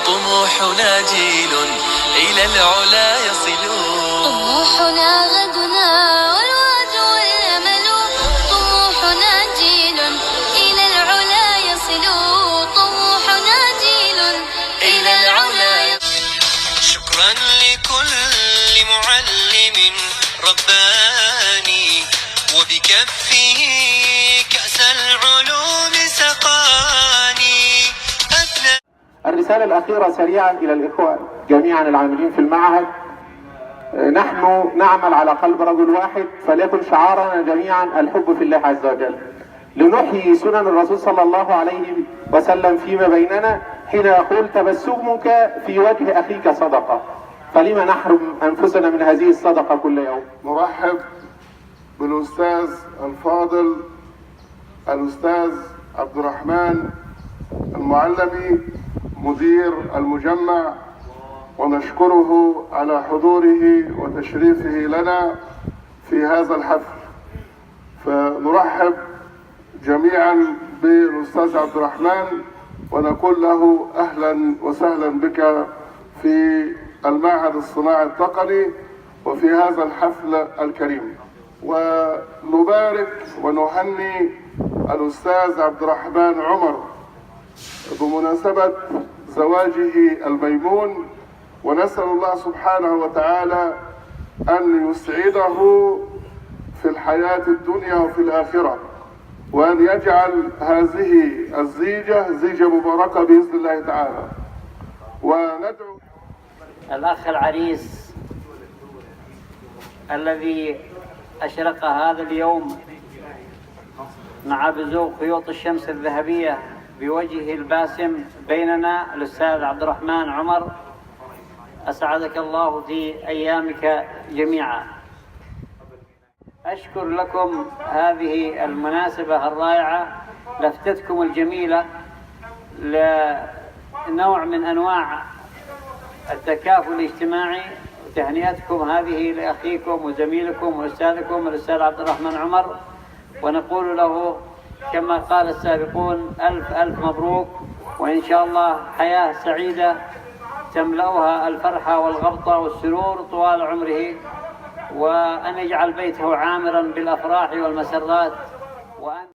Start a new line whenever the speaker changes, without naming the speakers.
طموحنا جيل إلى العلا يصلون.
طموحنا غدنا والوعد والأمل، طموحنا جيل إلى العلا يصلون. طموحنا جيل إلى العلا.
شكرا لكل معلم رباني، وبكفه كأس العلوم سقاني.
الرسالة الأخيرة سريعا إلى الإخوة جميعا العاملين في المعهد. نحن نعمل على قلب رجل واحد، فليكن شعارنا جميعا الحب في الله عز وجل، لنحيي سنن الرسول صلى الله عليه وسلم فيما بيننا حين يقول تبسمك في وجه أخيك صدقة، فلما نحرم أنفسنا من هذه الصدقة كل يوم.
نرحب بالأستاذ الفاضل الأستاذ عبد الرحمن المعلمي مدير المجمع، ونشكره على حضوره وتشريفه لنا في هذا الحفل. فنرحب جميعا بالأستاذ عبد الرحمن ونقول له أهلا وسهلا بك في المعهد الصناعي التقني وفي هذا الحفل الكريم. ونبارك ونهني الأستاذ عبد الرحمن عمر بمناسبة زواجه الميمون، ونسأل الله سبحانه وتعالى أن يسعده في الحياة الدنيا وفي الآخرة، وأن يجعل هذه الزيجة زيجة مباركة بإذن الله تعالى. وندعو
الأخ العريس الذي أشرق هذا اليوم مع بزوغ خيوط الشمس الذهبية بوجهه الباسم بيننا، الأستاذ عبد الرحمن عمر، أسعدك الله في أيامك جميعا. أشكر لكم هذه المناسبة الرائعة، لفتتكم الجميلة لنوع من أنواع التكافل الاجتماعي، وتهنئتكم هذه لأخيكم وزميلكم وأستاذكم الأستاذ عبد الرحمن عمر، ونقول له كما قال السابقون ألف ألف مبروك، وإن شاء الله حياة سعيدة تملأها الفرحة والغبطة والسرور طوال عمره، وأن يجعل بيته عامرا بالأفراح والمسرات. وأن